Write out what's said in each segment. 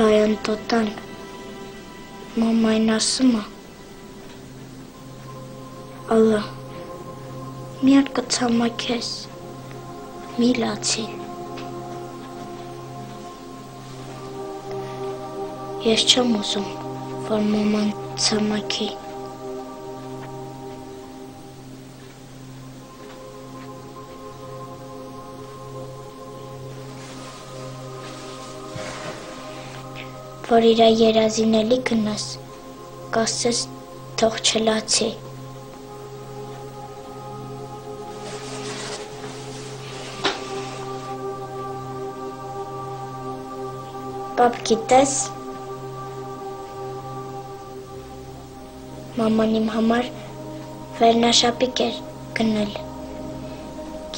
Քայան տոտան մամային ասում է Ալա միար կցամաքես մի լացի Ես չեմ ուզում որ մաման ցամաքի որ իրա երազին էլի գնաս, կասես թող չլացի։ Պապ գիտես, մաման իմ համար վերնաշապիկ էր գնել։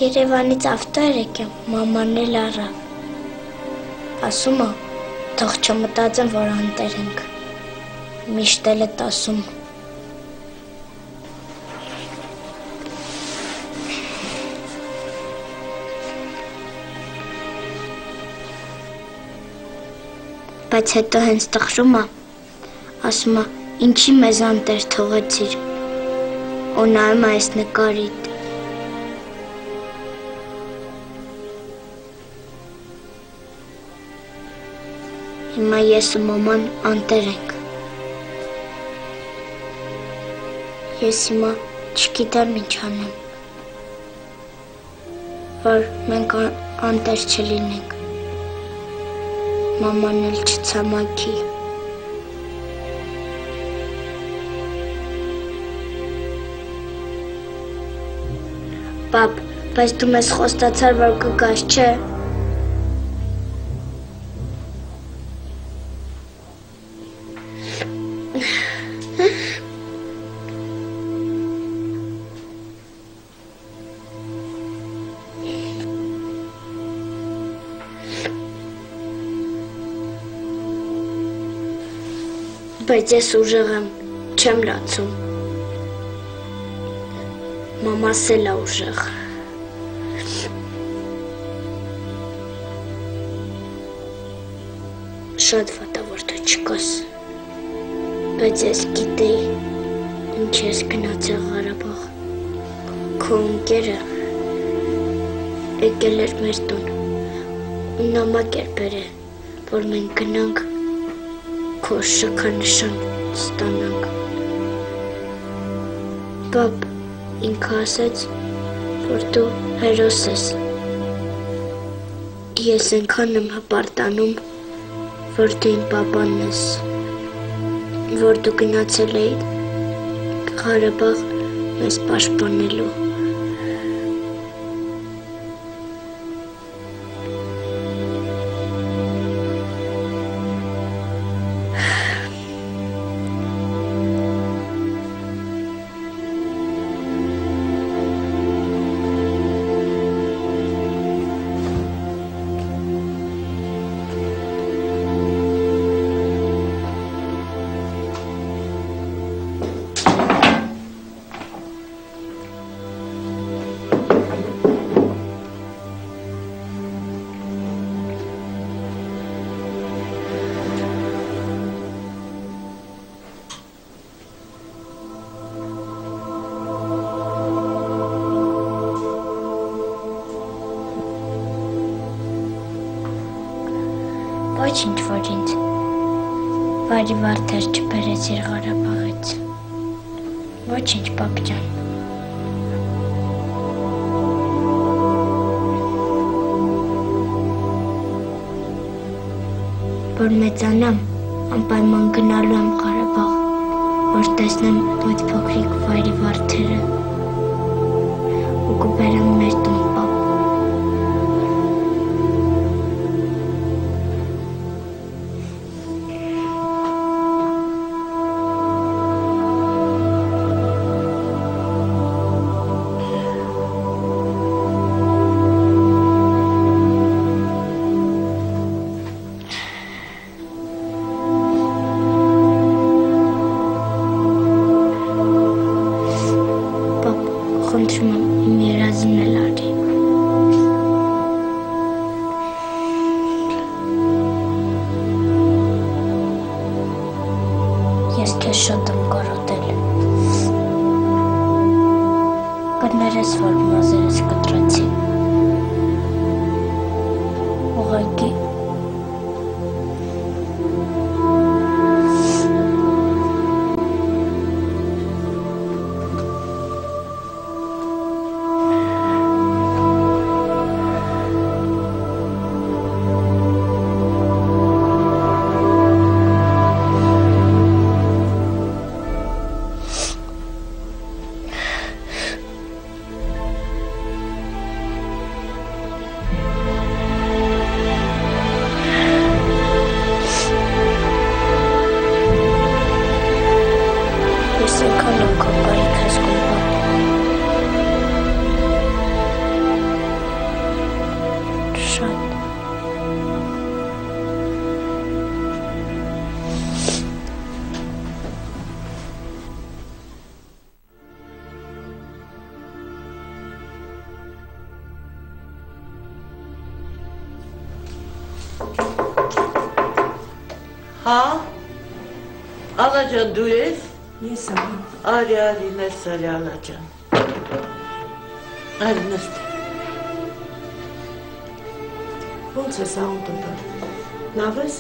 Երևանից ավտո էր եկեմ, մաման էլ առավ։ Ասում է, թող չմտածեմ, որ անտեր ենք, միշտ էլ էտ ասում։ Բայց հետո հենց տխրում է, ասում է, ինչի մեզ անտեր թողեցիր, ու նայում է այս նկարիդ։ Հիմա ես ու մաման անտեր ենք։ Ես հիմա չգիտեմ ինչ անեմ, որ մենք անտեր չլինենք, մաման էլ չցամաքի։ Պապ, բայց դու մեզ խոստացար, որ կգաս, չէ՞։ Բայց ես ուժեղ եմ, չեմ լացում։ Մամաս էլ է ուժեղ։ Շատ վատ է, որ դու չկաս։ Բայց ես գիտեի, ինչ ես գնացել Ղարաբաղ։ Քո ընկերը եկել էր մեր տուն ու նամակ էր բերել, որ մենք գնանք քո շքանշան ստանանք։ Պապ ինքը ասաց, որ դու հերոս ես։ Ես այնքան եմ հպարտանում, որ դու իմ պապանն ես, որ դու գնացել էի Ղարաբաղ մեզ պաշտպանելու։ Ոչինչ, որ ինձ վարի վարդեր չբերեցիր Ղարաբաղից։ Ոչինչ, պապ ջան։ Որ մեծանամ, անպայման գնալու եմ Ղարաբաղ, որ տեսնեմ այդ փոքրիկ վարի վարդերը ու կբերեմ մեր տուն, պապ։ Ներես, որ մազերս կտրացի։ Ուղղակի Ալաջան դու ես? Ես եմ։ Արի ներս արի Ալաջան։ Արի նստի։ Ոնց ես աղուտոտը։ Լավ ես։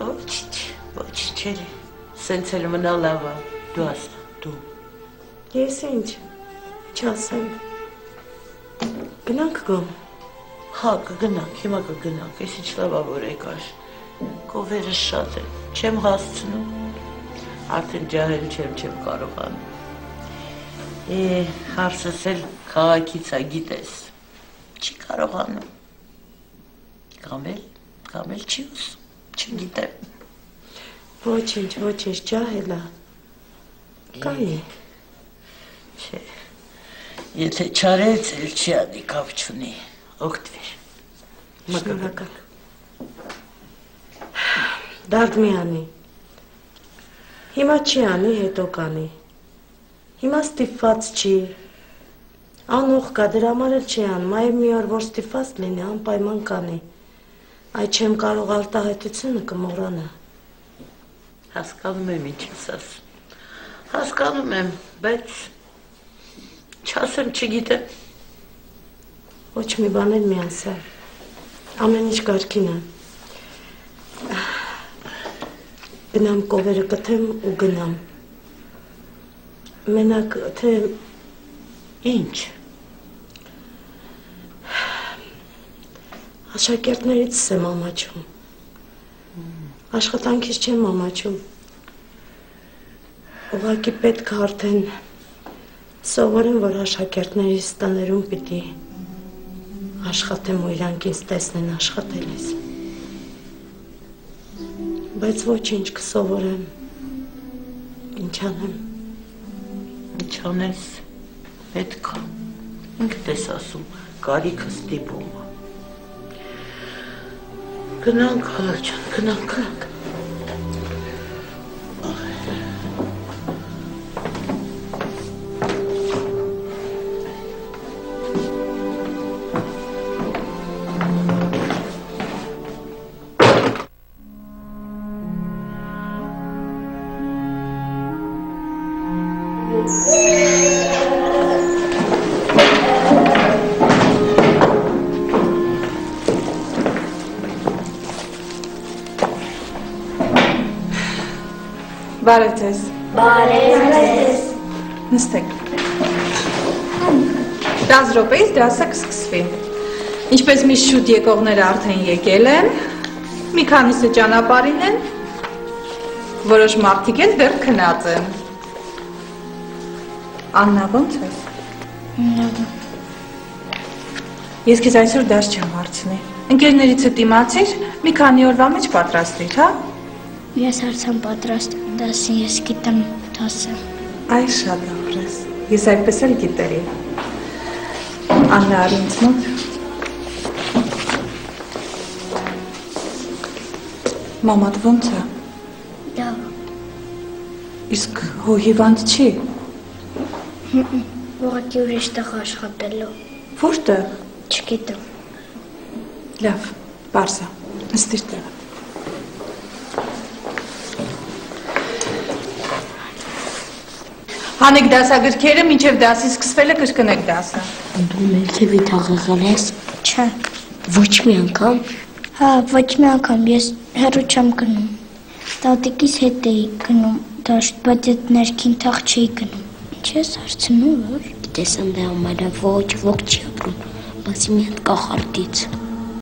Ոչինչ չերի։ Սենց էլ մնա լավ է։ Դու ասա, դու։ Ես ինչ չասեմ։ Գնանք գոմ։ Հա, կգնանք, հիմա կգնանք, ես ինչ լավ է որ եկար։ Կովերը շատ է, չեմ հասցնում։ Արդեն ջահել չեմ կարողանում։ Հարցս էլ քաղաքից է, գիտես, չի կարողանում։ Կամ էլ չի ուզում, չգիտեմ։ Ոչինչ, ջահել է։ Կանի։ Չէ, եթե չարեց, էլ չի անի կապ չունի, օգտվիր։ Շնորհակալ։ Դարդ մի անի։ Հիմա չի անի, հետո կանի։ Հիմա ստիպված չի։ Անող կա, դրա համար էլ չի անում, այ մի օր որ ստիպված լինի, անպայման կանի։ Այդ չեմ կարող արտահայտությունը կմոռանա։ Հասկանում եմ ինչ ես ասում։ Հասկանում եմ, բայց չասեմ, չգիտեմ։ Ոչ մի բան էլ մի ասա։ Ամեն ինչ կարգին է։ Գնամ կովերը կթեմ ու գնամ։ Մենակ թե ինչ։ Աշակերտներից եմ ամաչում։ Աշխատանքից չեմ ամաչում։ Ուղղակի պետք է արդեն սովորեմ, որ աշակերտներից տներում պիտի աշխատեմ ու իրանք ինձ տեսնեն աշխատել ես։ Բայց ոչինչ կսովորեմ, ինչ անեմ։ Ինչ անես, պետք է, ինքդ ես ասում, կարիքը ստիպում է։ Գնանք, Ալաջան, գնանք։ Բարև ձեզ։ Բարև ձեզ։ Նստեք։ 10 րոպեից դասը կսկսվի։ Ինչպես միշտ շուտ եկողները արդեն եկել են, մի քանիսը ճանապարհին են, որոշ մարդիկ էլ դեռ քնած են։ Աննա, ո՞նց ես։ Լավ։ Ես քեզ այսօր դաս չեմ հարցնի։ Ընկերներից հետ իմացիր, մի քանի օրվա մեջ պատրաստվիր, հա։ Ես հարցան պատրաստ դասին, ես գիտեմ դասը։ Այ շատ լավ ես։ Ես այդպես էլ գիտեի։ Աննա, արի ինձ մոտ։ Մամատ ո՞նց է։ Լավ։ Իսկ հո հիվանդ չի։ Ուղղակի ուրիշ տեղ աշխատելու։ Որտեղ։ Չգիտեմ։ Լավ, պարզ է։ Նստիր տեղը։ Հանեք դասագրքերը, մինչև դասի սկսվելը կրկնեք դասը։ Դու մելքևի թաղեղել ես։ Չէ։ Ոչ մի անգամ։ Հա, ոչ մի անգամ ես հեռու չեմ գնում։ Տատիկիս հետ էի գնում դաշտ, բայց այդ ներքին թաղ չէի գնում։ Ինչ ես հարցնում, որ։ Տեսան դա ամալա ոչ չի ապրում, բացի մի հատ կախարդից։